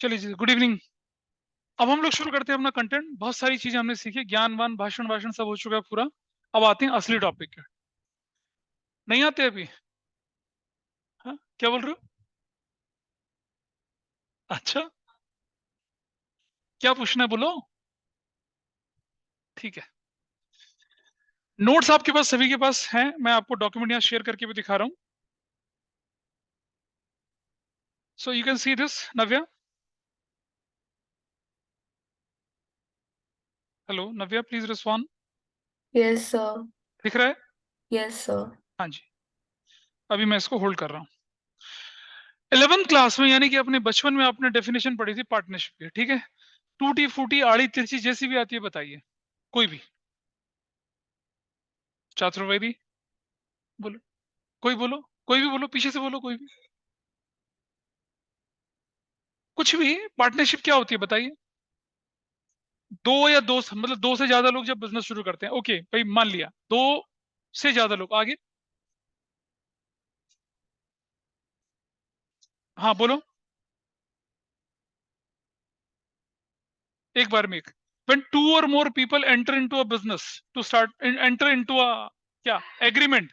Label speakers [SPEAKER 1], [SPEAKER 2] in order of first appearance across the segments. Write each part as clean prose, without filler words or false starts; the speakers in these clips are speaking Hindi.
[SPEAKER 1] चलिए जी, गुड इवनिंग। अब हम लोग शुरू करते हैं अपना कंटेंट। बहुत सारी चीजें हमने सीखी, ज्ञानवान भाषण भाषण सब हो चुका है पूरा। अब आते हैं असली टॉपिक पे। नहीं आते अभी? हाँ, क्या बोल रहे हो? अच्छा, क्या पूछना है बोलो। ठीक है। नोट्स आपके पास सभी के पास हैं, मैं आपको डॉक्यूमेंट यहाँ शेयर करके भी दिखा रहा हूँ। So you can see this. Navya, hello Navya, please respond.
[SPEAKER 2] Yes, sir.
[SPEAKER 1] दिख रहा है?
[SPEAKER 2] Yes, sir.
[SPEAKER 1] हाँ जी। अभी मैं इसको होल्ड कर रहा हूँ। 11th क्लास में, यानी कि अपने बचपन में आपने डेफिनेशन पढ़ी थी पार्टनरशिप की, ठीक है? टूटी फूटी आड़ी तिरछी जैसी भी आती है बताइए, कोई भी। चातुर्वेदी बोलो, कोई बोलो, कोई भी बोलो, पीछे से बोलो, कोई भी, कुछ भी। पार्टनरशिप क्या होती है बताइए? दो या दो मतलब दो से ज्यादा लोग जब बिजनेस शुरू करते हैं, ओके भाई, मान लिया दो से ज्यादा लोग। आगे, हाँ बोलो, एक बार में एक। when two or more people enter into a business to start enter into a क्या एग्रीमेंट,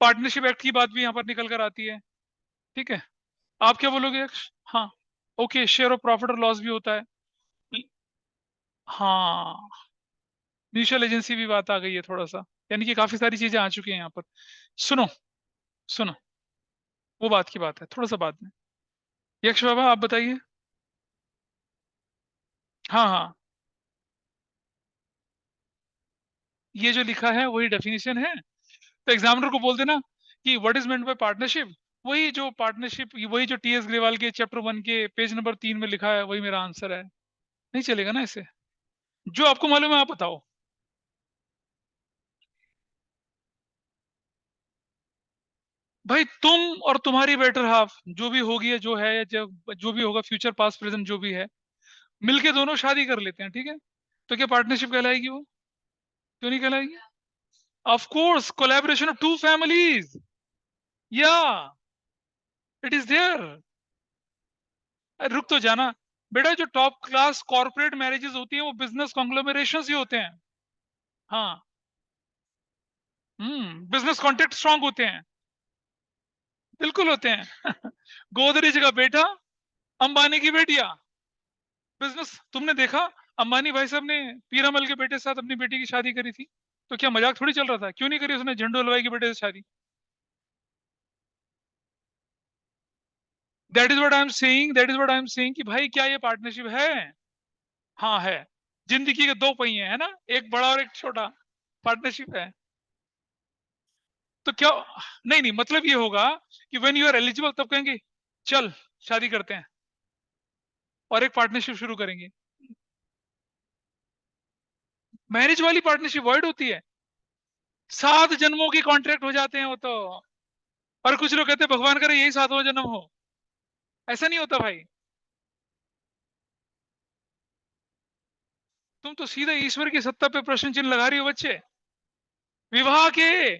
[SPEAKER 1] पार्टनरशिप एक्ट की बात भी यहाँ पर निकल कर आती है। ठीक है, आप क्या बोलोगे यक्ष? हाँ, ओके, शेयर ऑफ प्रॉफिट और लॉस भी होता है। हाँ, म्यूचुअल एजेंसी भी बात आ गई है थोड़ा सा, यानी कि काफी सारी चीजें आ चुकी हैं यहाँ पर। सुनो, सुनो, वो बात की बात है, थोड़ा सा बाद में। यक्ष बाबा आप बताइए। हाँ हाँ, ये जो लिखा है वही डेफिनेशन है। तो एग्जामिनर को बोल देना कि what is meant by partnership. वही जो पार्टनरशिप, वही जो टीएस ग्रेवाल के चैप्टर 1 के पेज नंबर 3 में लिखा है, वही मेरा आंसर है। नहीं चलेगा ना इसे? जो आपको मालूम है आप बताओ। भाई तुम और तुम्हारी बेटर हाफ, जो भी होगी या जो है, या जब जो भी होगा, फ्यूचर पास्ट प्रेजेंट जो भी है, मिलके दोनों शादी कर लेते हैं, ठीक है? तो क्या पार्टनरशिप कहलाएगी वो? क्यों नहीं कहलाएगी? Of course, collaboration of two families, या इट इज देयर। रुक तो जाना बेटा, जो टॉप क्लास कॉर्पोरेट मैरिजेस होती हैं वो बिजनेस कॉन्ग्लोमरेशंस ही होते हैं। हाँ, बिजनेस कॉन्टेक्ट स्ट्रांग होते हैं, बिल्कुल होते हैं। गोदरेज का बेटा, अंबानी की बेटियां, बिजनेस। तुमने देखा अंबानी भाई साहब ने पीरामल के बेटे के साथ अपनी बेटी की शादी करी थी, तो क्या मजाक थोड़ी चल रहा था? क्यों नहीं करी उसने झंडू हलवाई के बेटे से शादी? That is what I am saying, that is what I am saying कि भाई क्या ये पार्टनरशिप है? हाँ है। जिंदगी के दो पहिए हैं ना, एक बड़ा और एक छोटा, पार्टनरशिप है। तो क्या, नहीं नहीं, मतलब ये होगा कि व्हेन यू आर एलिजिबल तब कहेंगे चल शादी करते हैं और एक पार्टनरशिप शुरू करेंगे। मैरिज वाली पार्टनरशिप वर्ड होती है, 7 जन्मों की कॉन्ट्रैक्ट हो जाते हैं वो तो। और कुछ लोग कहते हैं भगवान करे यही 7वां जन्म हो। ऐसा नहीं होता भाई। तुम तो सीधे ईश्वर की सत्ता पे प्रश्न चिन्ह लगा रही हो बच्चे। विवाह के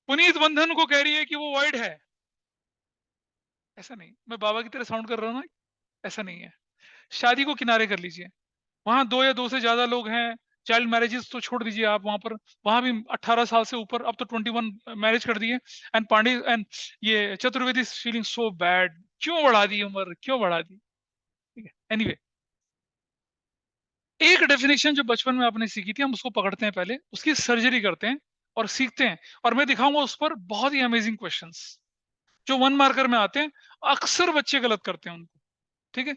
[SPEAKER 1] पुनीत बंधन को कह रही है कि वो वर्ड है। ऐसा नहीं, मैं बाबा की तरह साउंड कर रहा हूँ ना? ऐसा नहीं है। शादी को किनारे कर लीजिए, वहां दो या दो से ज्यादा लोग हैं। चाइल्ड मैरिजेस तो छोड़ दीजिए आप, वहां पर वहां भी 18 साल से ऊपर, अब तो 21 मैरिज कर दिए। एंड पांडे एंड ये चतुर्वेदी फीलिंग सो बैड, क्यों बढ़ा दी उम्र, क्यों बढ़ा दी? ठीक है, एनीवे, एक डेफिनेशन जो बचपन में आपने सीखी थी, हम उसको पकड़ते हैं पहले, उसकी सर्जरी करते हैं और सीखते हैं। और मैं दिखाऊंगा उस पर बहुत ही अमेजिंग क्वेश्चंस जो 1 मार्कर में आते हैं। अक्सर बच्चे गलत करते हैं उनको, ठीक है?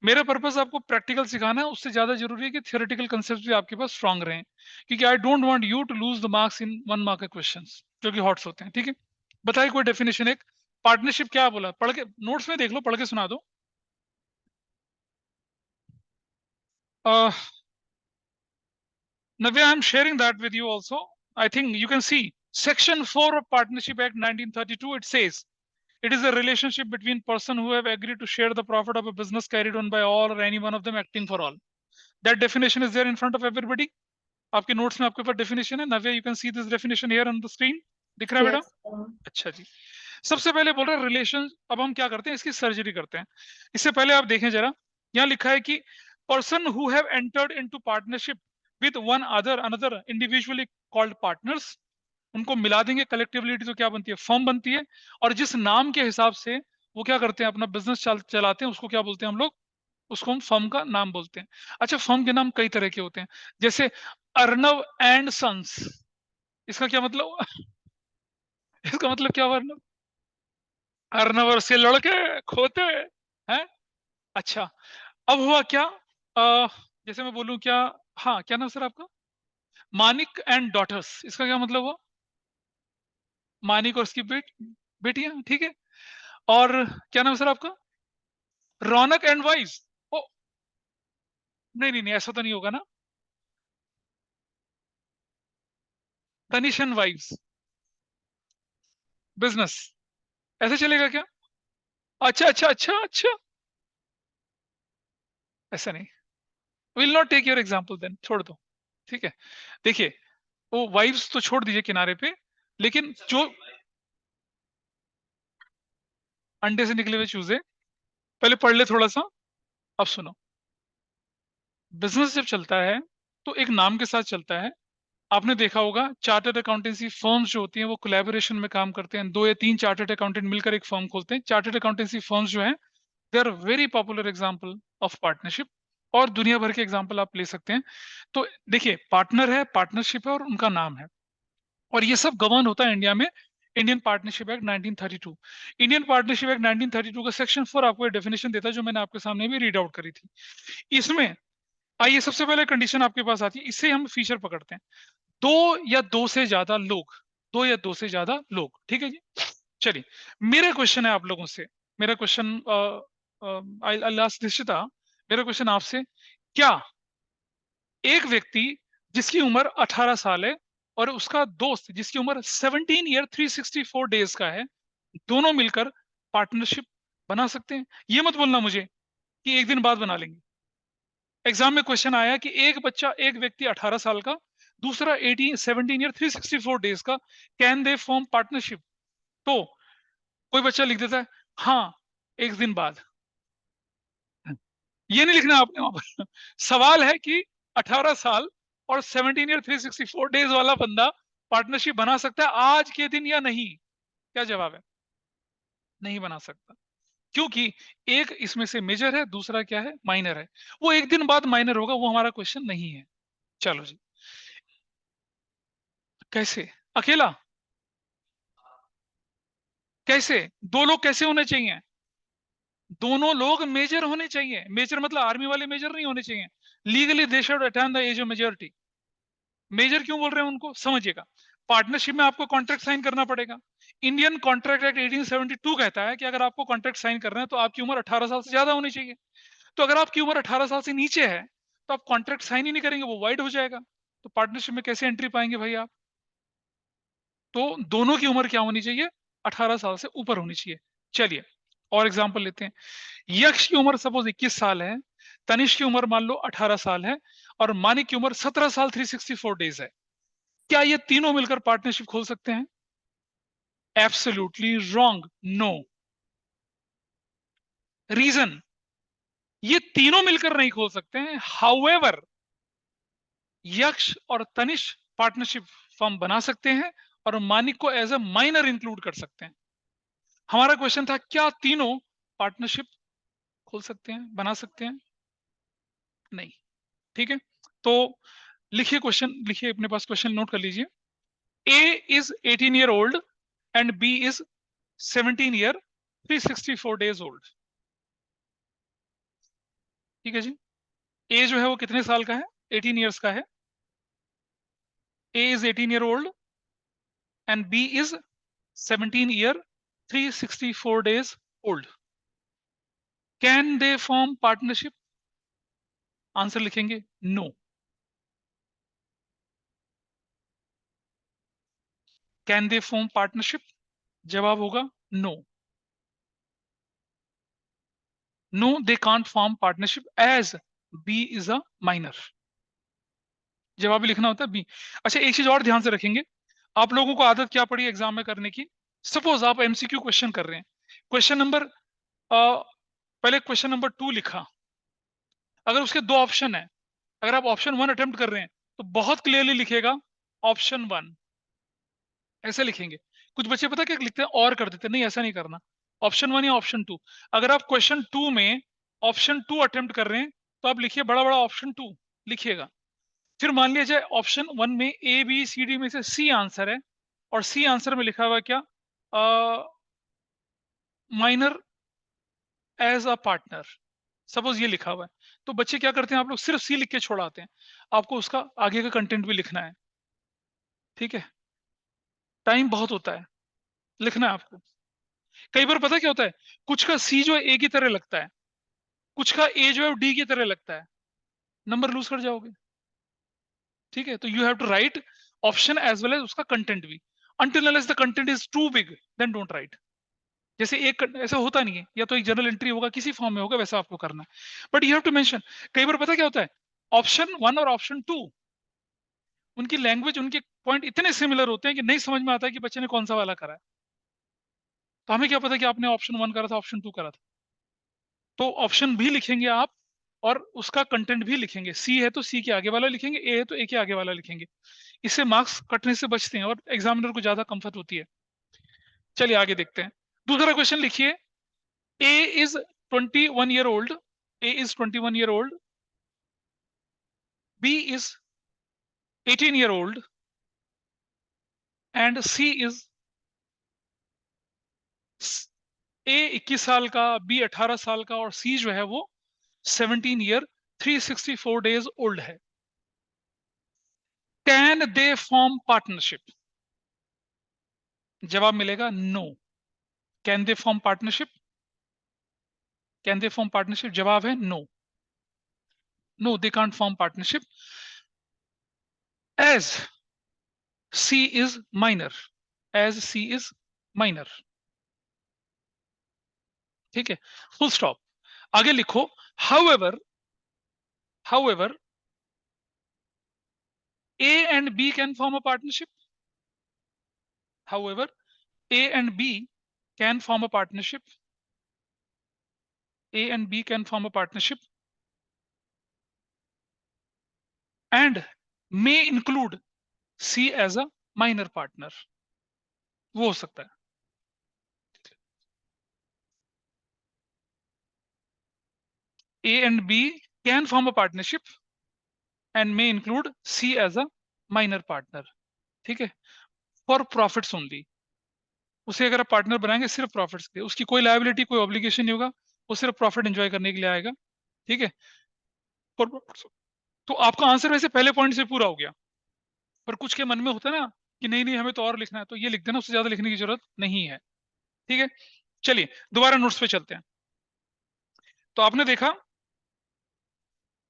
[SPEAKER 1] मेरा पर्पस आपको प्रैक्टिकल सिखाना है, उससे ज्यादा जरूरी है कि थियोरेटिकल कंसेप्ट भी आपके पास स्ट्रांग रहे, क्योंकि I don't want you to lose the marks in 1 mark questions जो कि हॉट्स होते हैं, ठीक है? बताइए कोई डेफिनेशन एक। पार्टनरशिप क्या बोला, पढ़ के नोट्स में देख लो, पढ़ के सुना दो। uh, Navya, I'm sharing that with you also. I think you can see Section 4 of Partnership Act 1932. It says it is a relationship between person who have agreed to share the profit of a business carried on by all or any one of them acting for all. That definition is there in front of everybody. आपके नोट्स में आपके पास डेफिनेशन है। Navya, you can see this definition here on the screen. दिख रहा है बेटा?
[SPEAKER 2] Yes, sir.
[SPEAKER 1] अच्छा जी। सबसे पहले बोल रहा है रिलेशन। अब हम क्या करते हैं, इसकी सर्जरी करते हैं। इससे पहले आप देखें जरा, यहाँ लिखा है कि person who have entered into partnership with one other another individually called partners, उनको मिला देंगे कलेक्टिविटी तो क्या बनती है, फर्म बनती है। और जिस नाम के हिसाब से वो क्या करते हैं, अपना बिजनेस चलाते हैं, उसको क्या बोलते हैं हम लोग, उसको हम फर्म का नाम बोलते हैं। अच्छा, फर्म के नाम कई तरह के होते हैं, जैसे अर्नव एंड सन्स, इसका क्या मतलब इसका मतलब क्या हुआ, अर्नव, अर्नव और से लड़के खोते हैं। अच्छा, अब हुआ क्या, जैसे मैं बोलूं क्या, हाँ क्या नाम सर आपका, मानिक एंड डॉटर्स, इसका क्या मतलब हुआ, मानिक और उसकी बेटियां, ठीक है। और क्या नाम है सर आपका, रौनक एंड वाइफ। ओ, नहीं नहीं नहीं, ऐसा तो नहीं होगा ना, तनिष एंड वाइफ्स बिजनेस, ऐसे चलेगा क्या? अच्छा अच्छा अच्छा अच्छा, ऐसा नहीं, will not take your example then, छोड़ दो, ठीक है। देखिए, वो वाइफ्स तो छोड़ दीजिए किनारे पे, लेकिन जो अंडे से निकले हुए चूजे, पहले पढ़ ले थोड़ा सा। अब सुनो, बिजनेस जब चलता है तो एक नाम के साथ चलता है। आपने देखा होगा चार्टर्ड अकाउंटेंसी फर्म्स जो होती हैं वो कोलैबोरेशन में काम करते हैं, 2 या 3 चार्टर्ड अकाउंटेंट मिलकर एक फर्म खोलते हैं। चार्टर्ड अकाउंटेंसी फर्म्स जो हैं, they are very popular example of partnership, और दुनिया भर के एग्जाम्पल आप ले सकते हैं। तो देखिए, पार्टनर है, पार्टनरशिप है, और उनका नाम है, और ये सब गवर्न होता है इंडिया में, Indian partnership act 1932। Indian partnership act 1932 का सेक्शन 4 आपको डेफिनेशन देता है, जो मैंने आपके सामने भी रीड आउट करी थी। इसमें आइए, सबसे पहले कंडीशन आपके पास आती है, इससे हम फीचर पकड़ते हैं, दो या दो से ज्यादा लोग, दो या दो से ज्यादा लोग, ठीक है जी। चलिए, मेरा क्वेश्चन है आप लोगों से, मेरा क्वेश्चन दिशिता, मेरा क्वेश्चन आपसे, क्या एक व्यक्ति जिसकी उम्र 18 साल है और उसका दोस्त जिसकी उम्र 17 ईयर 364 डेज का है, दोनों मिलकर पार्टनरशिप बना सकते हैं? ये मत बोलना मुझे कि एक दिन बाद बना लेंगे। एग्जाम में क्वेश्चन आया कि एक बच्चा, एक व्यक्ति 18 साल का, दूसरा 17 ईयर 364 डेज का, कैन दे फॉर्म पार्टनरशिप? तो कोई बच्चा लिख देता है हाँ, एक दिन बाद। ये नहीं लिखना आपने वहां पर सवाल है कि 18 साल और 17 ईयर 364 डेज वाला बंदा पार्टनरशिप बना सकता है आज के दिन या नहीं? क्या जवाब है? नहीं बना सकता, क्योंकि एक इसमें से मेजर है, दूसरा क्या है, माइनर है। वो एक दिन बाद माइनर होगा, वो हमारा क्वेश्चन नहीं है। चलो जी, कैसे अकेला, कैसे दो लोग कैसे होने चाहिए? दोनों लोग मेजर होने चाहिए, मेजर मतलब आर्मी वाले मेजर नहीं होने चाहिए। Legally they should attain the age of majority. Major क्यों बोल रहे हैं उनको, समझिएगा। पार्टनरशिप में आपको कॉन्ट्रैक्ट साइन करना पड़ेगा। इंडियन कॉन्ट्रैक्ट एक्ट 1872 कहता है कि अगर आपको कॉन्ट्रैक्ट साइन करना है तो आपकी उम्र 18 साल से ज्यादा होनी चाहिए। तो अगर आपकी उम्र 18 साल से नीचे है तो आप कॉन्ट्रैक्ट साइन ही नहीं करेंगे, वो वाइड हो जाएगा। तो पार्टनरशिप में कैसे एंट्री पाएंगे भाई आप? तो दोनों की उम्र क्या होनी चाहिए, 18 साल से ऊपर होनी चाहिए। चलिए, और एग्जांपल लेते हैं। यक्ष की उम्र सपोज 21 साल है, तनिष की उम्र मान लो 18 साल है, और मानिक की उम्र 17 साल 364 डेज है। क्या ये तीनों मिलकर पार्टनरशिप खोल सकते हैं? Absolutely wrong, no. रीजन, ये तीनों मिलकर नहीं खोल सकते हैं। हाउएवर, यक्ष और तनिष पार्टनरशिप फर्म बना सकते हैं, और मानिक को एज अ माइनर इंक्लूड कर सकते हैं। हमारा क्वेश्चन था, क्या तीनों पार्टनरशिप खोल सकते हैं, बना सकते हैं? नहीं, ठीक है। तो लिखिए क्वेश्चन, लिखिए अपने पास क्वेश्चन, नोट कर लीजिए। A is 18 year old and B is 17 year 364 days old, ठीक है जी। ए जो है वो कितने साल का है, 18 ईयर्स का है। A is 18 year old and B is 17 year 364 days old. Can they form partnership? Answer लिखेंगे no. Can they form partnership? जवाब होगा no. No, they can't form partnership as B is a minor. जवाब भी लिखना होता है बी। अच्छा, एक चीज और ध्यान से रखेंगे, आप लोगों को आदत क्या पड़ी एग्जाम में करने की, सपोज आप एमसीक्यू क्वेश्चन कर रहे हैं, क्वेश्चन नंबर पहले क्वेश्चन नंबर 2 लिखा, अगर उसके दो ऑप्शन है, अगर आप ऑप्शन 1 अटेम्प्ट कर रहे हैं तो बहुत क्लियरली लिखेगा ऑप्शन 1, ऐसे लिखेंगे। कुछ बच्चे पता क्या लिखते हैं, और कर देते हैं, नहीं ऐसा नहीं करना, ऑप्शन 1 या ऑप्शन 2। अगर आप क्वेश्चन 2 में ऑप्शन 2 अटेम्प्ट कर रहे हैं तो आप लिखिए बड़ा बड़ा ऑप्शन 2 लिखिएगा। फिर मान लिया जाए ऑप्शन 1 में ए बी सी डी में से सी आंसर है, और सी आंसर में लिखा हुआ है क्या, minor as a partner, suppose ये लिखा हुआ है, तो बच्चे क्या करते हैं, आप लोग सिर्फ सी लिख के छोड़ाते हैं, आपको उसका आगे का कंटेंट भी लिखना है, ठीक है, टाइम बहुत होता है, लिखना है आपको। कई बार पता क्या होता है, कुछ का सी जो है ए की तरह लगता है, कुछ का ए जो है डी की तरह लगता है, नंबर लूज कर जाओगे, ठीक है। तो you have to write option as well as उसका कंटेंट भी, until unless the content is too big then don't write. जैसे एक ऐसा होता नहीं है, या तो एक जर्नल एंट्री होगा किसी फॉर्म में होगा, वैसा आपको करना है, but you have to mention. कई बार पता क्या होता है, ऑप्शन 1 और ऑप्शन 2 उनकी लैंग्वेज, उनके पॉइंट इतने सिमिलर होते हैं कि नहीं समझ में आता है कि बच्चे ने कौन सा वाला करा है। तो हमें क्या पता कि आपने ऑप्शन 1 करा था, ऑप्शन 2 करा था। तो ऑप्शन भी लिखेंगे आप, और उसका कंटेंट भी लिखेंगे, सी है तो सी के आगे वाला लिखेंगे, ए है तो ए के आगे वाला लिखेंगे। इससे मार्क्स कटने से बचते हैं और एग्जामिनर को ज्यादा कंफर्ट होती है। चलिए आगे देखते हैं। दूसरा क्वेश्चन लिखिए, A is 21 year old, A is 21 year old, B is 18 year old, and C is, A 21 साल का, बी 18 साल का, और सी जो है वो 17 ईयर 364 डेज ओल्ड है। Can they form partnership? जवाब मिलेगा no. Can they form partnership? Can they form partnership? जवाब है no, no they can't form partnership as she is minor, as she is minor, ठीक है, फुल स्टॉप। आगे लिखो, however, however A and B can form a partnership. However, A and B can form a partnership. A and B can form a partnership and may include C as a minor partner. वो हो सकता है। A and B can form a partnership and may include C as a minor partner, ठीक है, फॉर प्रॉफिट्स ओनली। उसे अगर आप पार्टनर बनाएंगे सिर्फ प्रॉफिट्स के, उसकी कोई लायबिलिटी कोई ऑब्लिगेशन नहीं होगा, वो सिर्फ प्रॉफिट एंजॉय करने के लिए आएगा, ठीक है। तो आपका आंसर वैसे पहले पॉइंट से पूरा हो गया, पर कुछ के मन में होता है ना कि नहीं नहीं हमें तो और लिखना है, तो ये लिख देना, उससे ज्यादा लिखने की जरूरत नहीं है, ठीक है। चलिए दोबारा नोट्स पे चलते हैं। तो आपने देखा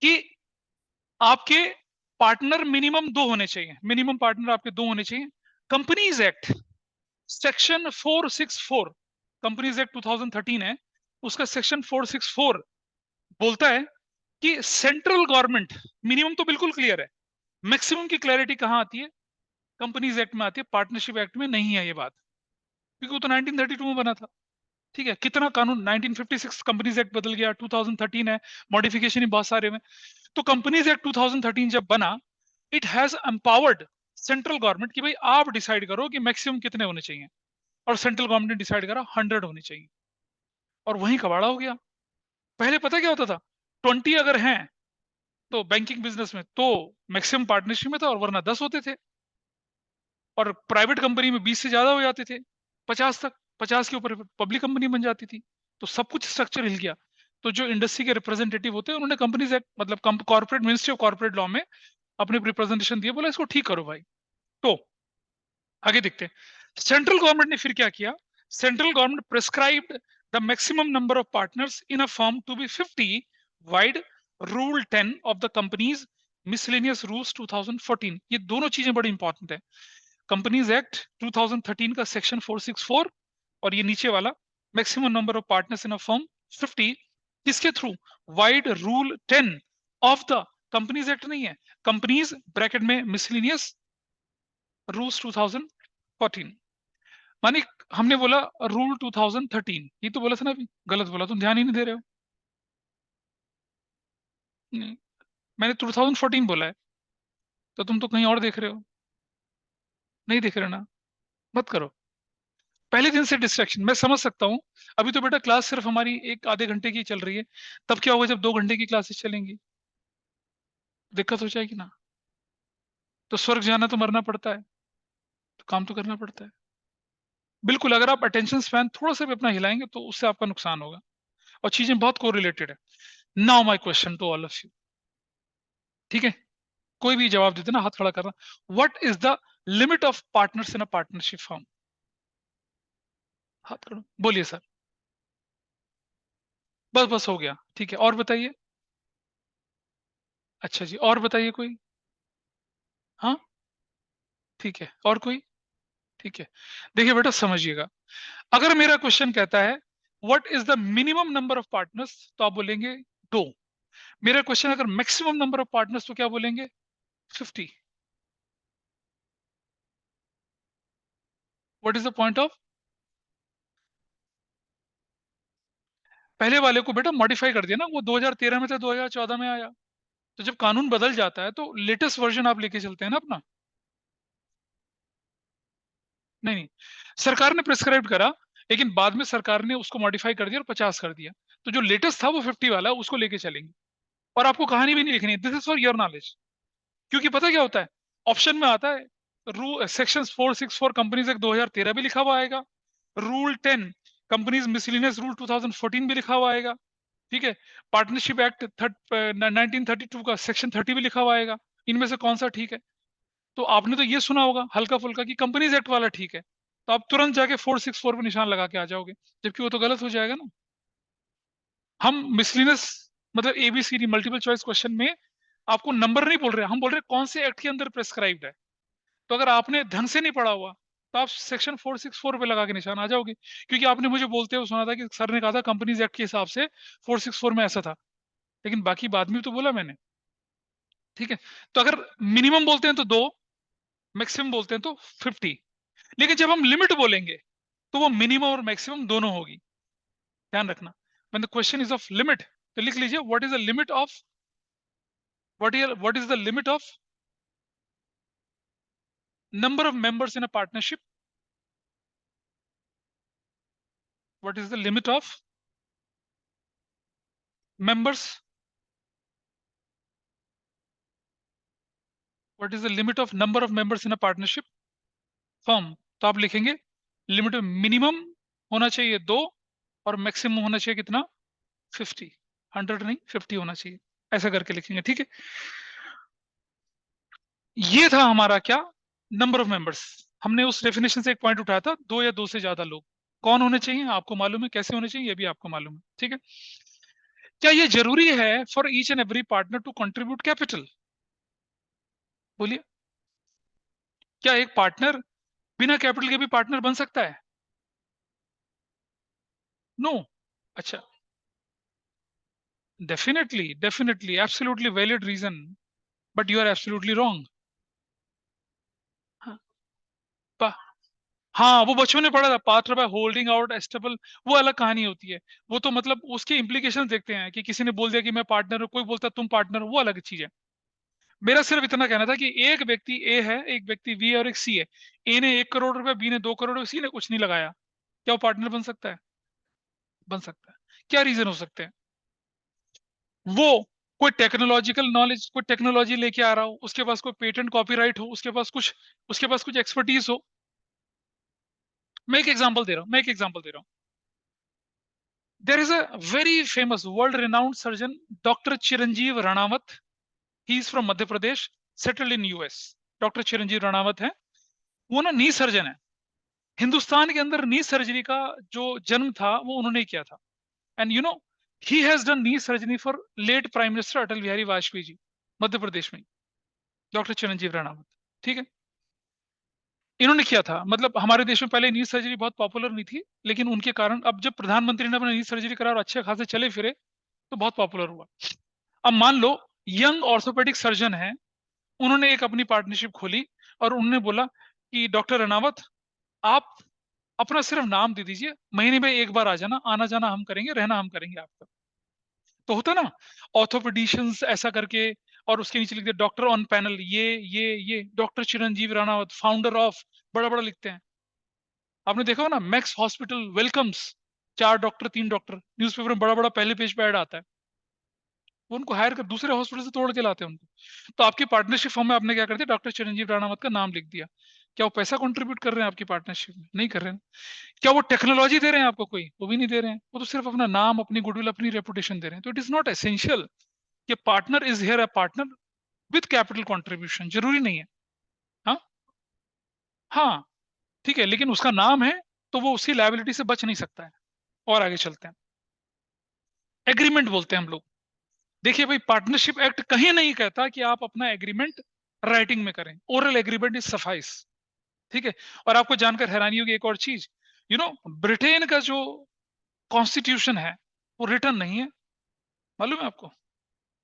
[SPEAKER 1] कि आपके पार्टनर मिनिमम 2 होने चाहिए, मिनिमम पार्टनर आपके 2 होने चाहिए। Companies act section 464, companies act 2013 है, उसका सेक्शन 464 बोलता है कि सेंट्रल गवर्नमेंट, मिनिमम तो बिल्कुल क्लियर है, मैक्सिमम की क्लैरिटी कहां आती है, कंपनीज एक्ट में आती है, पार्टनरशिप एक्ट में नहीं है ये बात, क्योंकि वो तो 1932 में बना था, ठीक है। कितना कानून, 1956 कंपनीज एक्ट बदल गया, 2013 है, मॉडिफिकेशन ही बहुत सारे में। तो कंपनीज एक्ट 2013 जब बना, it has empowered central government कि भाई आप डिसाइड करो कि मैक्सिमम कितने होने चाहिए, और सेंट्रल गवर्नमेंट ने डिसाइड करा 100 होने चाहिए, और वहीं कबाड़ा हो गया। पहले पता क्या होता था, 20 अगर हैं तो बैंकिंग बिजनेस में तो मैक्सिमम पार्टनरशिप में था, और वरना 10 होते थे, और प्राइवेट कंपनी में 20 से ज्यादा हो जाते थे, 50 तक, 50 के ऊपर पब्लिक कंपनी बन जाती थी। तो सब कुछ स्ट्रक्चर हिल गया। तो जो इंडस्ट्री के रिप्रेजेंटेटिव होते हैं उन्होंने कंपनीज एक्ट, मतलब corporate, ministry of corporate law में अपने रिप्रेजेंटेशन दिए, बोला इसको ठीक करो भाई। तो आगे देखते हैं, सेंट्रल गवर्नमेंट ने फिर क्या किया, central government prescribed the maximum number of partners in a firm to be 50 vide rule 10 of the Companies Miscellaneous Rules 2014। ये दोनों चीजें बड़ी इंपॉर्टेंट है, कंपनीज एक्ट 2013 का सेक्शन 464 और ये नीचे वाला maximum number of partners in a firm 50, किसके through, wide rule 10 of the companies act नहीं है, कंपनीज ब्रैकेट में मिसलेनियस रूल्स 2014। मानी हमने बोला रूल 2013, ये तो बोला था ना अभी, गलत बोला, तुम ध्यान ही नहीं दे रहे हो। नहीं, मैंने 2014 बोला है, तो तुम तो कहीं और देख रहे हो, नहीं देख रहे ना, मत करो। पहले दिन से डिस्ट्रैक्शन मैं समझ सकता हूँ। अभी तो बेटा क्लास सिर्फ हमारी एक आधे घंटे की चल रही है, तब क्या होगा जब 2 घंटे की क्लासेस चलेंगी, दिक्कत हो जाएगी ना। तो स्वर्ग जाना तो मरना पड़ता है, तो काम तो करना पड़ता है। बिल्कुल, अगर आप अटेंशन स्पैन थोड़ा सा भी अपना हिलाएंगे तो उससे आपका नुकसान होगा, और चीजें बहुत कोरिलेटेड है। Now my question to all of you, ठीक है, कोई भी जवाब देते ना, हाथ खड़ा करना। What is the limit of partners in a partnership firm? हाथ खड़ा बोलिए सर। बस बस हो गया, ठीक है, और बताइए। अच्छा जी, और बताइए कोई। हाँ, ठीक है, और कोई। ठीक है, देखिए बेटा समझिएगा, अगर मेरा क्वेश्चन कहता है what is the minimum number of partners, तो आप बोलेंगे 2। मेरा क्वेश्चन अगर मैक्सिमम नंबर ऑफ पार्टनर्स, तो क्या बोलेंगे? 50। What is the point of? पहले वाले को बेटा मॉडिफाई कर दिया ना, वो 2013 में था, 2014 में आया। तो जब कानून बदल जाता है तो लेटेस्ट वर्जन आप लेके चलते हैं ना अपना। नहीं नहीं, सरकार ने प्रिस्क्राइब करा, लेकिन बाद में सरकार ने उसको मॉडिफाई कर दिया और 50 कर दिया। तो जो लेटेस्ट था वो 50 वाला, उसको लेके चलेंगे। और आपको कहानी भी नहीं लिखनी है, this is for your knowledge. क्योंकि पता क्या होता है, ऑप्शन में आता है रू सेक्शन 464 कंपनीज एक्ट 2013 भी लिखा हुआ आएगा, रूल 10 कंपनीज मिसलिनियस रूल 2014 भी लिखा हुआ आएगा, ठीक है, पार्टनरशिप एक्ट 1932 का सेक्शन 30 भी लिखा हुआ आएगा। इनमें से कौन सा ठीक है? तो आपने तो ये सुना होगा हल्का फुल्का कि कंपनीज एक्ट वाला ठीक है, तो आप तुरंत जाके 464 पे निशान लगा के आ जाओगे, जबकि वो तो गलत हो जाएगा ना। हम मिसलिनियस मतलब एबीसीडी मल्टीपल चॉइस क्वेश्चन में आपको नंबर नहीं बोल रहे, हम बोल रहे कौन से एक्ट के अंदर प्रेस्क्राइब्ड है। तो अगर आपने ढंग से नहीं पढ़ा हुआ, तो आप सेक्शन 464 पे लगा के निशान आ जाओगे। क्योंकि आपने मुझे बोलते हुए सुना था कि सर ने कहा था कंपनीज एक्ट के हिसाब से 464 में ऐसा था, लेकिन बाकी बाद में तो बोला मैंने, ठीक है। तो अगर मिनिमम बोलते हैं तो 2, मैक्सिमम बोलते हैं तो 50, लेकिन जब हम लिमिट बोलेंगे तो वो मिनिमम और मैक्सिमम दोनों होगी, ध्यान रखना। When the question is of limit, तो लिख लीजिए what is the limit of, what is the limit of number of members in a partnership, what is the limit of members, what is the limit of number of members in a partnership firm? तो आप लिखेंगे लिमिट मिनिमम होना चाहिए 2, और मैक्सिमम होना चाहिए कितना? 50। 100 नहीं, 50 होना चाहिए, ऐसा करके लिखेंगे, ठीक है। ये था हमारा क्या, नंबर ऑफ मेंबर्स। हमने उस डेफिनेशन से एक पॉइंट उठाया था, 2 या 2 से ज्यादा लोग कौन होने चाहिए, आपको मालूम है कैसे होने चाहिए, ये भी आपको मालूम है, ठीक है। क्या ये जरूरी है for each and every partner to contribute capital? बोलिए, क्या एक पार्टनर बिना कैपिटल के भी पार्टनर बन सकता है? नो। अच्छा, definitely definitely absolutely valid reason, but you are absolutely wrong. हाँ, वो बच्चों ने पढ़ा था, partner by holding out estoppel, वो अलग कहानी होती है। वो तो मतलब उसके इम्प्लीकेशन देखते हैं कि किसी ने बोल दिया कि मैं पार्टनर हूँ, कोई बोलता तुम पार्टनर हो, वो अलग चीज है। मेरा सिर्फ इतना कहना था कि एक व्यक्ति ए है, एक व्यक्ति बी है और एक सी है। ए ने 1 करोड़ रुपए, बी ने 2 करोड़, सी ने कुछ नहीं लगाया, क्या वो पार्टनर बन सकता है? बन सकता है। क्या रीजन हो सकते हैं? वो कोई टेक्नोलॉजिकल नॉलेज, कोई टेक्नोलॉजी लेके आ रहा हो, उसके पास कोई पेटेंट कॉपीराइट हो, उसके पास कुछ एक्सपर्टीज हो। मैं एक एग्जांपल दे रहा हूँ। There is a very famous world renowned surgeon doctor Chiranjeev Ranawat, he is from Madhya Pradesh, settled in US. Doctor Chiranjeev Ranawat है, वो ना नी सर्जन है। हिंदुस्तान के अंदर नी सर्जरी का जो जन्म था वो उन्होंने ही किया था। And you know, he has done knee surgery for late prime minister Atal Bihari Vajpayee ji, Madhya Pradesh में, डॉक्टर चिरंजीव राणावत, ठीक है। इन्होंने किया था, मतलब हमारे देश में पहले नी सर्जरी बहुत पॉपुलर नहीं थी, लेकिन उनके कारण अब जब प्रधानमंत्री ने अपने नी सर्जरी करा और अच्छे खासे चले फिरे, तो बहुत पॉपुलर हुआ। अब मान लो यंग ऑर्थोपेडिक सर्जन है, उन्होंने एक अपनी पार्टनरशिप खोली और उन्होंने बोला कि डॉक्टर रनावत, आप अपना सिर्फ नाम दे दीजिए, महीने में एक बार आ जाना, आना जाना हम करेंगे, रहना हम करेंगे आपका। तो होता ना ऑर्थोपेडिशियंस ऐसा करके, और उसके नीचे लिख दिया डॉक्टर ऑन पैनल, ये doctor Chiranjeev Ranawat, founder of, बड़ा बड़ा लिखते हैं। आपने देखा हो ना, Max hospital welcomes, 4 doctor 3 doctor, newspaper में बड़ा बड़ा पहले पेज पे ऐड आता है। वो उनको हायर कर दूसरे हॉस्पिटल से तोड़ के लाते हैं उनको। तो आपकी पार्टनरशिप फॉर्म में आपने क्या कर दिया, डॉक्टर चिरंजीव राणावत का नाम लिख दिया। क्या वो पैसा कंट्रीब्यूट कर रहे हैं आपकी पार्टनरशिप में? नहीं कर रहे हैं। क्या वो टेक्नोलॉजी दे रहे हैं आपको कोई? वो भी नहीं दे रहे हैं। वो तो सिर्फ अपना नाम, अपनी गुडविल, अपनी रेपुटेशन दे रहे हैं। तो इट इज नॉट एसेंशियल कि partner is here a partner with capital contribution, जरूरी नहीं है। हाँ, हाँ, ठीक है, लेकिन उसका नाम है तो वो उसकी लायबिलिटी से बच नहीं सकता है। और आगे चलते हैं, एग्रीमेंट बोलते हैं हम लोग। देखिए भाई, पार्टनरशिप एक्ट कहीं नहीं कहता कि आप अपना एग्रीमेंट राइटिंग में करें, ओरल एग्रीमेंट इज सफाइस। ठीक है। और आपको जानकर हैरानी होगी एक और चीज, ब्रिटेन का जो कॉन्स्टिट्यूशन है वो रिटर्न नहीं है, मालूम है आपको?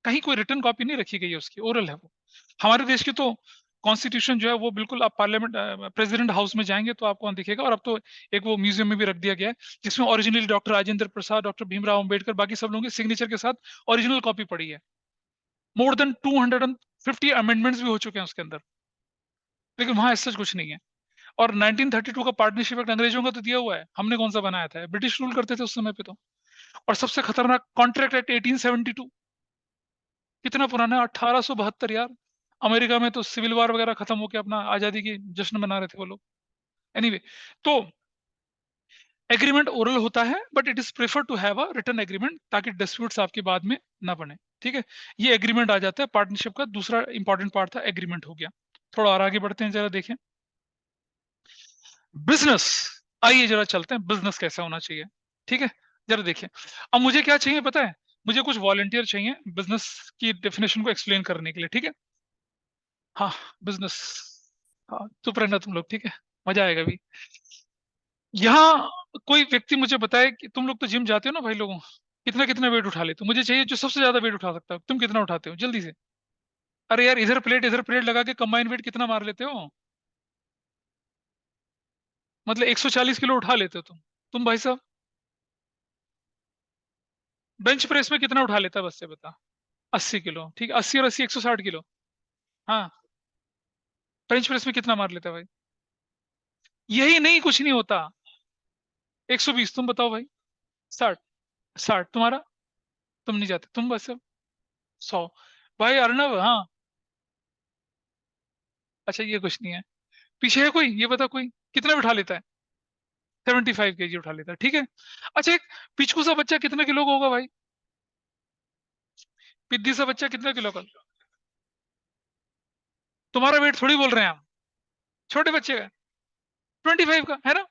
[SPEAKER 1] कहीं कोई रिटर्न कॉपी नहीं रखी गई है उसकी, ओरल है वो। हमारे देश की तो कॉन्स्टिट्यूशन जो है वो बिल्कुल, आप पार्लियामेंट प्रेसिडेंट हाउस में जाएंगे तो आपको वहां दिखेगा, और अब तो एक वो म्यूजियम में भी रख दिया गया है, जिसमें originally doctor Rajendra Prasad, doctor Bhimrao Ambedkar, बाकी सब लोगों के सिग्नेचर के साथ ओरिजिनल कॉपी पड़ी है। मोर देन 250 अमेंडमेंट्स भी हो चुके हैं उसके अंदर, लेकिन वहां ऐसा कुछ नहीं है। और 1932 का पार्टनरशिप एक्ट अंग्रेजों का तो दिया हुआ है, हमने कौन सा बनाया था? ब्रिटिश रूल करते थे उस समय पे तो। और सबसे खतरनाक कॉन्ट्रैक्ट एक्ट 1872, कितना पुराना है, 1872 यार। अमेरिका में तो सिविल वार वगैरह खत्म होकर अपना आजादी की जश्न मना रहे थे वो लोग। एनीवे, तो एग्रीमेंट ओरल होता है, but it is prefer to have a written agreement, ताकि डिस्प्यूट्स आपके बाद में ना बने। ठीक है। ये एग्रीमेंट आ जाता है पार्टनरशिप का दूसरा इंपॉर्टेंट पार्ट था, एग्रीमेंट हो गया। थोड़ा और आगे बढ़ते हैं, जरा देखें बिजनेस। आइए जरा चलते हैं, बिजनेस कैसा होना चाहिए। ठीक है, जरा देखिए। अब मुझे क्या चाहिए पता है? मुझे कुछ वॉलंटियर चाहिए बिजनेस की डेफिनेशन को एक्सप्लेन करने के लिए। ठीक है। हाँ, बिजनेस। हाँ, चुप रहना तुम लोग, ठीक है, मजा आएगा अभी। यहाँ कोई व्यक्ति मुझे बताए कि तुम लोग तो जिम जाते हो ना भाई लोगों, कितना कितना वेट उठा लेते हो? मुझे चाहिए जो सबसे ज्यादा वेट उठा सकता है। तुम कितना उठाते हो जल्दी से? अरे यार, इधर प्लेट लगा के कंबाइन वेट कितना मार लेते हो? मतलब 140 किलो उठा लेते हो तुम भाई साहब? बेंच प्रेस में कितना उठा लेता है बस से बता? 80 किलो, ठीक है, 80 और 80 160 किलो। हाँ, बेंच प्रेस में कितना मार लेता है भाई? यही नहीं, कुछ नहीं होता। 120, तुम बताओ भाई। 60, 60 तुम्हारा? तुम नहीं जाते तुम बस। 100 भाई। अर्नब, हाँ। अच्छा, ये कुछ नहीं है। पीछे है कोई, ये बता कोई कितना उठा लेता है? 75 kg उठा लेता है, ठीक है। अच्छा, एक पिचकू सा बच्चा कितने किलो का होगा भाई? पिद्दी सा बच्चा कितने किलो का? तुम्हारा वेट थोड़ी बोल रहे हैं हम, छोटे बच्चे का। 25 का है ना?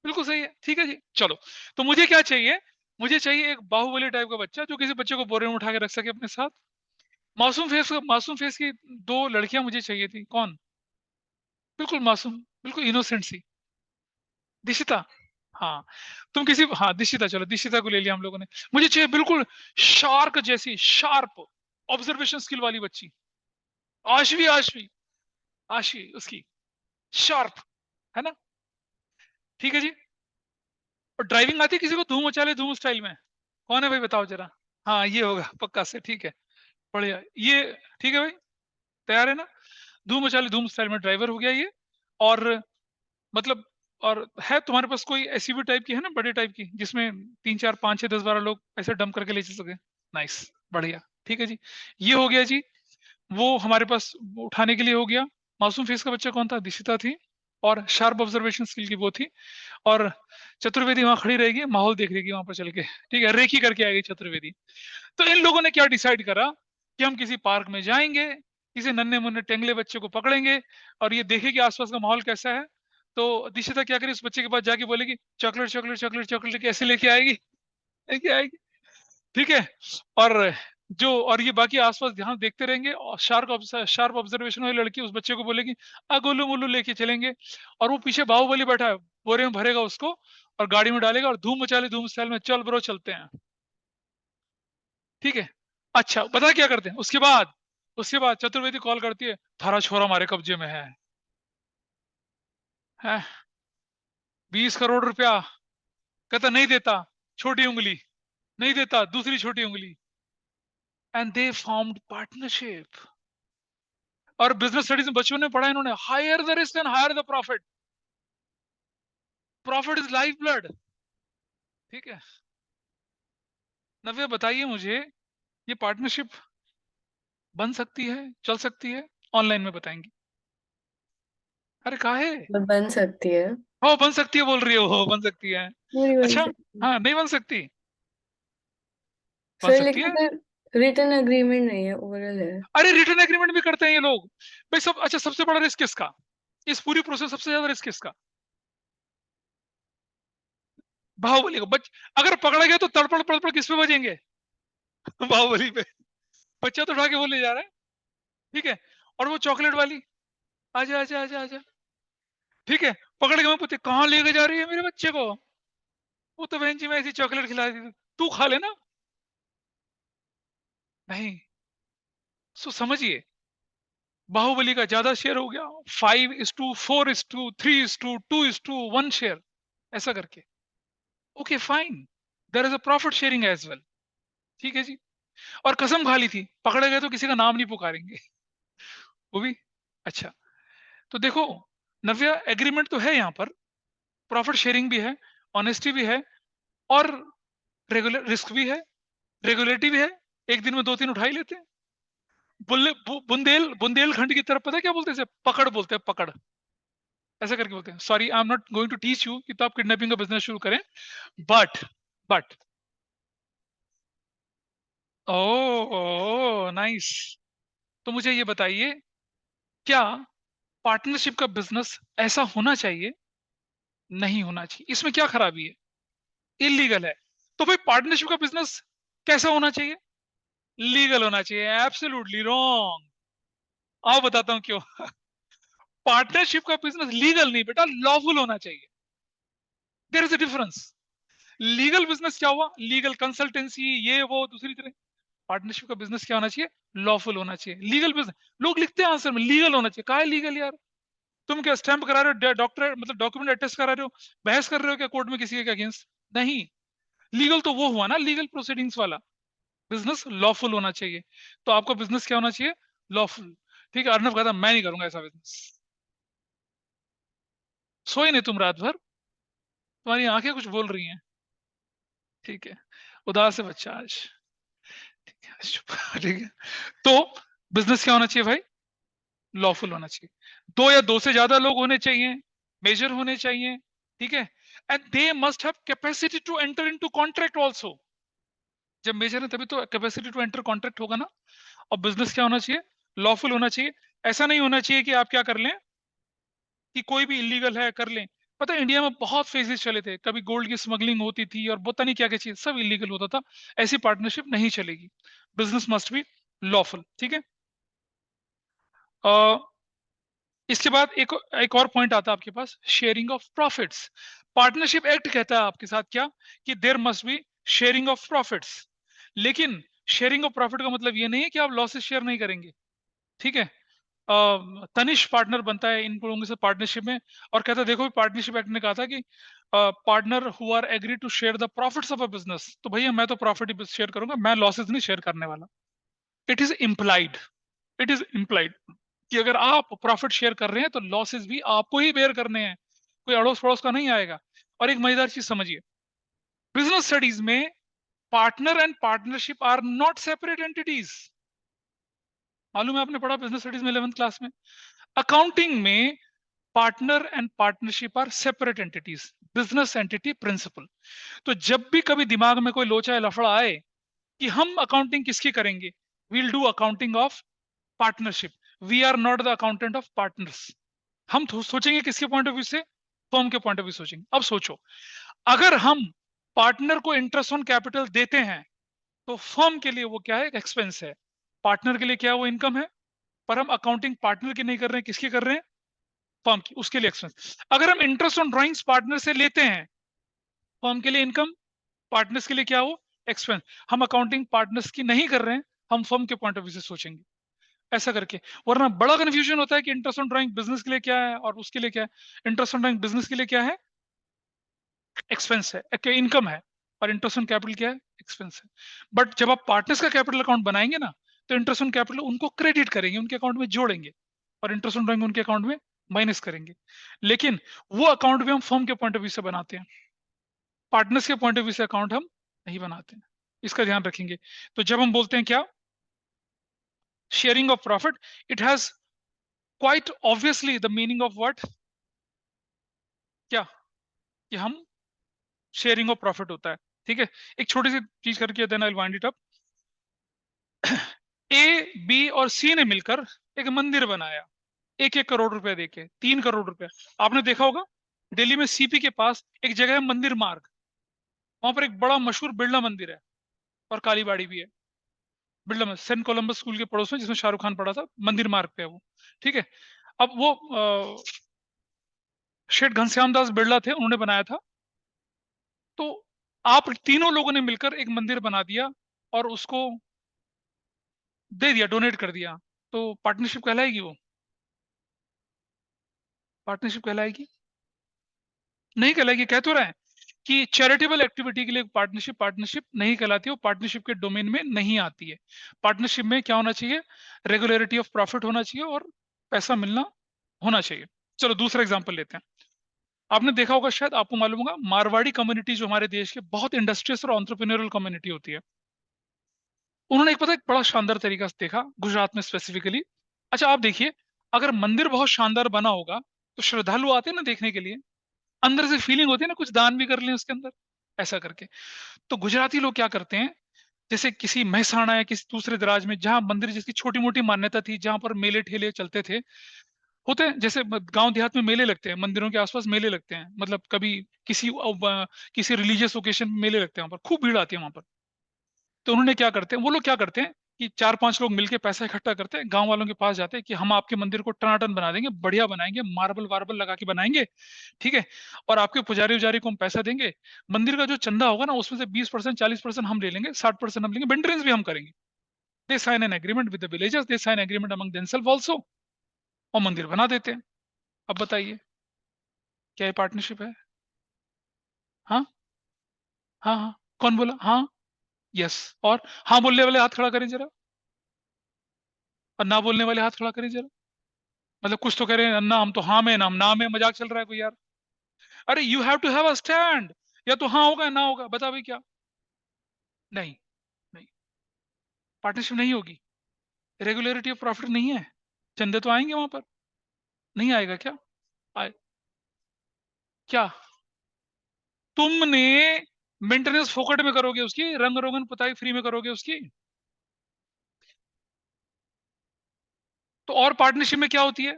[SPEAKER 1] बिल्कुल सही है, ठीक है जी, चलो। तो मुझे क्या चाहिए? मुझे चाहिए एक बाहुबली टाइप का बच्चा, जो किसी बच्चे को बोरे में उठा के रख सके अपने साथ। मासूम फेस की 2 लड़कियां मुझे चाहिए थी। कौन? बिल्कुल मासूम, बिल्कुल इनोसेंट सी। दिशिता। हाँ, तुम किसी, हाँ दिशिता, चलो दिशिता को ले लिया हम लोगों ने। मुझे चाहिए बिल्कुल शार्क जैसी, शार्प ऑब्जर्वेशन स्किल वाली बच्ची। आशवी, आशवी, आशी उसकी, शार्प, है ना? ठीक है जी। और ड्राइविंग आती है किसी को? धूम मचा ले धूम स्टाइल में। कौन है भाई, बताओ जरा। हाँ, ये होगा पक्का से, ठीक है, बढ़िया ये। ठीक है भाई, तैयार है ना? धूम मचा ले धूम स्टाइल में ड्राइवर हो गया ये। और मतलब, और है तुम्हारे पास कोई एसयूवी टाइप की, है ना, बड़े टाइप की, जिसमें 3 4 5 6 10 12 लोग ऐसे डंप करके ले चल सके? नाइस, बढ़िया, ठीक है जी। ये हो गया जी, वो हमारे पास वो उठाने के लिए हो गया। मासूम फेस का बच्चा कौन था? दिशिता थी। और शार्प ऑब्जर्वेशन स्किल की वो थी। और चतुर्वेदी वहां खड़ी रहेगी, माहौल देख लेगी वहां पर चल के, ठीक है, रेकी करके आएगी चतुर्वेदी। तो इन लोगों ने क्या डिसाइड करा कि हम किसी पार्क में जाएंगे, किसी नन्हे मुन्ने टेंगले बच्चे को पकड़ेंगे, और ये देखेगी आसपास का माहौल कैसा है। तो दिशिता क्या करी, उस बच्चे के पास जाके बोलेगी चॉकलेट चॉकलेट चॉकलेट चॉकलेट, कैसे लेके आएगी, लेके आएगी, ठीक है। और और ये बाकी आसपास ध्यान देखते रहेंगे, और शार्प ऑब्जर्वेशन वाली लड़की उस बच्चे को बोलेगी अगुलू मुल्लू लेके चलेंगे। और वो पीछे बाहुबली बैठा है, बोरे में भरेगा उसको, और गाड़ी में डालेगा, और धूम मचा ले धूम स्टाइल में, चल ब्रो चलते हैं। ठीक है। अच्छा, बता क्या करते हैं उसके बाद चतुर्वेदी कॉल करती है, थारा छोरा हमारे कब्जे में है। 20 करोड़ रुपया, कहता नहीं देता, छोटी उंगली, नहीं देता, दूसरी छोटी उंगली, एंड दे फॉर्म्ड पार्टनरशिप। और बिजनेस स्टडीज में बच्चों ने पढ़ा इन्होंने, higher the risk and higher the profit, profit is life blood. ठीक है, नव्या बताइए मुझे, ये पार्टनरशिप बन सकती है, चल सकती है? ऑनलाइन में बताएंगी। अरे काहे?
[SPEAKER 2] और बन सकती है।
[SPEAKER 1] हो बन सकती है बोल रही हो, बन सकती है।
[SPEAKER 2] पूरी बन
[SPEAKER 1] अच्छा,
[SPEAKER 2] सकती है
[SPEAKER 1] हाँ नहीं बन सकती? बन
[SPEAKER 2] सर,
[SPEAKER 1] सकती
[SPEAKER 2] लेकिन
[SPEAKER 1] है।
[SPEAKER 2] फिर रिटर्न एग्रीमेंट नहीं है, ओरल है।
[SPEAKER 1] अरे रिटर्न एग्रीमेंट भी करते हैं ये लोग भाई सब। अच्छा, सबसे बड़ा रिस्क किसका इस पूरी प्रोसेस, सबसे ज्यादा रिस्क किसका? बाहुबली को। अगर पकड़ा गया तो तड़पड़ पड़पड़ किस पे बजेंगे? बाहुबली पे। बच्चा तो उठा के वो ले जा रहा है। ठीक है, और वो चॉकलेट वाली, आजा आजा आजा आजा, ठीक है, पकड़ के मैं पूछती कहाँ लेके जा रही है मेरे बच्चे को? वो तो बहन जी मैं ऐसी चॉकलेट खिला दी थी, तू खा लेना। नहीं, सो समझिए, बाहुबली का ज्यादा शेयर हो गया, 5:4:3:2:1 शेयर, ऐसा करके। Okay fine, there is a profit sharing as well. ठीक है जी। और कसम खा ली थी, पकड़े गए तो किसी का नाम नहीं पुकारेंगे। वो भी। अच्छा, तो देखो नव्या, एग्रीमेंट तो है यहाँ पर, प्रॉफिट शेयरिंग भी है, ऑनेस्टी भी है, और रेगुलर रिस्क भी है, रेगुलेटरी भी है। एक दिन में 2-3 उठा ही लेते हैं। बुंदेलखंड की तरफ पता है क्या बोलते हैं इसे? पकड़ बोलते हैं, पकड़, ऐसा करके बोलते हैं। Sorry, I am not going to teach you कि तो आप किडनैपिंग का बिजनेस शुरू करें, बट ओ नाइस। तो मुझे ये बताइए, क्या पार्टनरशिप का बिजनेस ऐसा होना चाहिए? नहीं होना चाहिए। इसमें क्या खराबी है? इलीगल है। तो भाई पार्टनरशिप का बिजनेस कैसा होना चाहिए? लीगल होना चाहिए। Absolutely wrong. आओ बताता हूं क्यों। पार्टनरशिप का बिजनेस लीगल नहीं बेटा, लॉफुल होना चाहिए। There is a difference. Legal business क्या हुआ? लीगल कंसल्टेंसी, ये वो दूसरी तरह। पार्टनरशिप का बिजनेस क्या होना चाहिए? लॉफुल होना चाहिए। लीगल बिजनेस, लोग लिखते हैं आंसर में लीगल होना चाहिए। कहा है लीगल यार? तुम क्या स्टैंप करा रहे हो, डॉक्टर मतलब डॉक्यूमेंट अटेस्ट करा रहे हो, बहस कर रहे हो क्या कोर्ट में किसी के अगेंस्ट? नहीं। लीगल तो वो हुआ ना, लीगल प्रोसीडिंग्स वाला। बिजनेस लॉफुल होना चाहिए। तो आपका बिजनेस क्या होना चाहिए? लॉफुल। ठीक है, अर्नब कहता मैं नहीं करूंगा ऐसा बिजनेस। सोए नहीं तुम रात भर? तुम्हारी आंखें कुछ बोल रही हैं। ठीक है, उदास है बच्चा आज। ठीक है, चुप। ठीक है, तो बिजनेस क्या होना चाहिए भाई? लॉफुल होना चाहिए। दो या दो से ज्यादा लोग होने चाहिए, मेजर होने चाहिए। ठीक है, and they must have capacity to enter into contract also. जब मेजर है तभी तो कैपेसिटी टू एंटर कॉन्ट्रैक्ट होगा ना। और बिजनेस क्या होना चाहिए? लॉफुल होना चाहिए। ऐसा नहीं होना चाहिए कि आप क्या कर लें, कि कोई भी इलीगल है कर लें। पता है इंडिया में बहुत फेजेस चले थे, कभी गोल्ड की स्मगलिंग होती थी और पता नहीं क्या क्या चीज, सब इलीगल होता था। ऐसी पार्टनरशिप नहीं चलेगी। Business must be lawful. ठीक है। इसके बाद एक एक और पॉइंट आता है आपके पास, sharing of profits. Partnership act कहता है आपके साथ क्या, कि there must be sharing of profits. लेकिन शेयरिंग ऑफ प्रॉफिट का मतलब ये नहीं है कि आप लॉसेस शेयर नहीं करेंगे। ठीक है। तनिष्क पार्टनर बनता है इन लोगों से पार्टनरशिप में, और कहता है देखो पार्टनरशिप एक्ट ने कहा था कि partner who are agree to share the profits of a business, तो भैया मैं तो प्रॉफिट ही शेयर करूंगा, मैं लॉसेस नहीं शेयर करने वाला। It is implied, it is implied कि अगर आप प्रॉफिट शेयर कर रहे हैं तो लॉसेस भी आपको ही बेयर करने हैं, कोई अड़ोस पड़ोस का नहीं आएगा। और एक मजेदार चीज समझिए, बिजनेस स्टडीज में partner and partnership are not separate entities. मालूम है, आपने पढ़ा बिजनेस स्टडीज में 11th क्लास में। अकाउंटिंग में partner and partnership are separate entities, business entity principle. तो जब भी कभी दिमाग में कोई लोचा या लफड़ा आए कि हम अकाउंटिंग किसकी करेंगे, we'll do accounting of partnership, we are not the accountant of partners. हम सोचेंगे किसके पॉइंट ऑफ व्यू से? फर्म के पॉइंट ऑफ व्यू सोचेंगे। अब सोचो, अगर हम पार्टनर को इंटरेस्ट ऑन कैपिटल देते हैं तो फर्म के लिए वो क्या है? एक्सपेंस है। पार्टनर के लिए क्या है? वो इनकम है। पर हम अकाउंटिंग पार्टनर की नहीं कर रहे हैं, किसकी कर रहे हैं? फर्म की, उसके लिए एक्सपेंस। अगर हम इंटरेस्ट ऑन ड्राइंग्स पार्टनर से लेते हैं, फर्म के लिए इनकम, पार्टनर्स के लिए क्या हो? एक्सपेंस। हम अकाउंटिंग पार्टनर्स की नहीं कर रहे हैं, हम फर्म के पॉइंट ऑफ व्यू से सोचेंगे, ऐसा करके। वरना बड़ा कंफ्यूजन होता है कि इंटरेस्ट ऑन ड्राइंग बिजनेस के लिए क्या है और उसके लिए क्या है। इंटरेस्ट ऑन ड्राइंग बिजनेस के लिए क्या है? एक्सपेंस है, इनकम है, और इंटरेस्ट ऑन कैपिटल क्या है, एक्सपेंस है। बट जब आप पार्टनर्स का कैपिटल अकाउंट बनाएंगे ना, तो इंटरेस्ट ऑन कैपिटल उनको क्रेडिट करेंगे, उनके अकाउंट में जोड़ेंगे, और इंटरेस्ट ऑन ड्राइंग उनके अकाउंट में माइनस करेंगे। लेकिन वो अकाउंट भी हम फर्म के पॉइंट ऑफ व्यू से बनाते हैं, पार्टनर्स के पॉइंट ऑफ व्यू से अकाउंट हम नहीं बनाते हैं, इसका ध्यान रखेंगे। तो जब हम बोलते हैं क्या, sharing of profit, it has quite obviously the meaning of what, क्या, कि हम शेयरिंग ऑफ प्रॉफिट होता है। ठीक है, एक छोटी सी चीज करके then I will wind it up. A, B और सी ने मिलकर एक मंदिर बनाया, 1-1 करोड़ रुपए देके, 3 करोड़ रुपए। आपने देखा होगा दिल्ली में सीपी के पास एक जगह है मंदिर मार्ग, वहां पर एक बड़ा मशहूर बिरला मंदिर है, और कालीबाड़ी भी है। बिरला मंदिर सेंट कोलंबस स्कूल के पड़ोस में, जिसमें शाहरुख खान पढ़ा था, मंदिर मार्ग पे है वो। ठीक है, अब वो शेठ घनश्याम दास बिरला थे, उन्होंने बनाया था। तो आप तीनों लोगों ने मिलकर एक मंदिर बना दिया और उसको दे दिया, डोनेट कर दिया, तो पार्टनरशिप कहलाएगी वो? पार्टनरशिप कहलाएगी? नहीं कहलाएगी। कह तो रहे हैं कि चैरिटेबल एक्टिविटी के लिए पार्टनरशिप पार्टनरशिप नहीं कहलाती, वो पार्टनरशिप के डोमेन में नहीं आती है। पार्टनरशिप में क्या होना चाहिए, रेगुलरिटी ऑफ प्रॉफिट होना चाहिए और पैसा मिलना होना चाहिए। चलो दूसरा एग्जांपल लेते हैं। आपने देखा होगा, शायद आपको मालूम होगा, मारवाड़ी कम्युनिटी जो हमारे देश के बहुत इंडस्ट्रियस और एंटरप्रेन्योरल कम्युनिटी होती है, उन्होंने एक पता, एक बड़ा शानदार तरीका से देखा गुजरात में स्पेसिफिकली। अच्छा आप देखिए, अगर मंदिर बहुत शानदार बना होगा तो श्रद्धालु आते हैं ना देखने के लिए, अंदर से फीलिंग होती है ना, कुछ दान भी कर लें उसके अंदर, ऐसा करके। तो गुजराती लोग क्या करते हैं, जैसे किसी महसाणा या किसी दूसरे दराज में जहां मंदिर जिसकी छोटी मोटी मान्यता थी, जहां पर मेले ठेले चलते थे, होते हैं, जैसे गांव देहात में मेले लगते हैं, मंदिरों के आसपास मेले लगते हैं, मतलब कभी किसी किसी रिलीजियस ओकेशन में मेले लगते हैं, वहां पर खूब भीड़ आती है वहां पर। तो उन्होंने क्या करते हैं, वो लोग क्या करते हैं कि 4-5 लोग मिलके पैसा इकट्ठा करते हैं, गांव वालों के पास जाते हैं कि हम आपके मंदिर को टनाटन बना देंगे, बढ़िया बनाएंगे, मार्बल वार्बल लगा के बनाएंगे, ठीक है, और आपके पुजारी उजारी को हम पैसा देंगे, मंदिर का जो चंदा होगा ना उसमें से 20% 40% हम ले लेंगे, 60% हम लेंगे, मेंटेनेंस भी हम करेंगे। They sign an agreement with the villagers, they sign agreement among themselves also, और मंदिर बना देते हैं। अब बताइए, क्या ये पार्टनरशिप है? हाँ, हाँ, हाँ, कौन बोला हाँ? यस। और हाँ बोलने वाले हाथ खड़ा करें जरा, और ना बोलने वाले हाथ खड़ा करें जरा। मतलब कुछ तो कह रहे हैं ना, हम तो हाँ में, ना हम ना में, मजाक चल रहा है कोई यार? अरे you have to have a stand, या तो हाँ होगा या ना होगा, बता भाई क्या? नहीं, नहीं, पार्टनरशिप नहीं होगी, रेगुलरिटी ऑफ प्रॉफिट नहीं है, चंदे तो आएंगे वहां पर, नहीं आएगा क्या? आए, क्या तुमने मेंटेनेंस फोकट में करोगे उसकी, रंग रोगन पुताई फ्री में करोगे उसकी? तो और पार्टनरशिप में क्या होती है,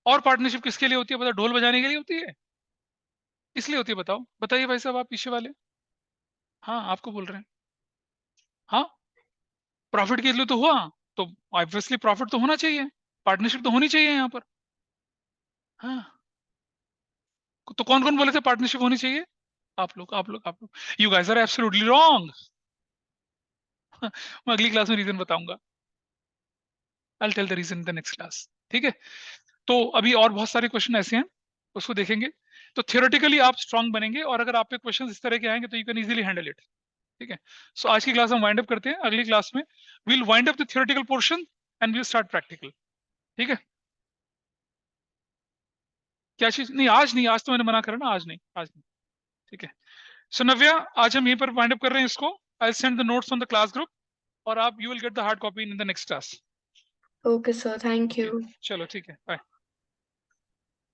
[SPEAKER 1] और पार्टनरशिप किसके लिए होती है बता, ढोल बजाने के लिए होती है? इसलिए होती है, बताओ, बताइए भाई साहब, आप पीछे वाले। हाँ, आपको बोल रहे हैं। हाँ, प्रॉफिट के लिए तो हुआ, तो ऑब्वियसली प्रॉफिट तो होना चाहिए, पार्टनरशिप तो होनी चाहिए यहाँ पर। हाँ, तो कौन कौन बोले थे पार्टनरशिप होनी चाहिए? आप लोग you guys are absolutely wrong. मैं अगली क्लास में रीजन बताऊंगा, I tell the reason in the next class. ठीक है, तो अभी और बहुत सारे क्वेश्चन ऐसे हैं, उसको देखेंगे। तो थियोरेटिकली आप स्ट्रांग बनेंगे, और अगर आप पे क्वेश्चन इस तरह के आएंगे तो you can easily handle it. ठीक है, सो आज की क्लास हम वाइंड अप करते हैं, अगली क्लास में we'll wind up the theoretical portion and we'll start practical. ठीक है, क्या चीज नहीं, आज नहीं, आज तो मैंने मना करा ना, आज नहीं, आज नहीं। ठीक है, सो नव्या, आज हम यहीं पर वाइंड अप कर रहे हैं इसको। I send the notes on the class group, और आप you will get the hard copy in the next class.
[SPEAKER 2] Okay, sir. Thank
[SPEAKER 1] okay,
[SPEAKER 2] you.
[SPEAKER 1] चलो ठीक है, बाय।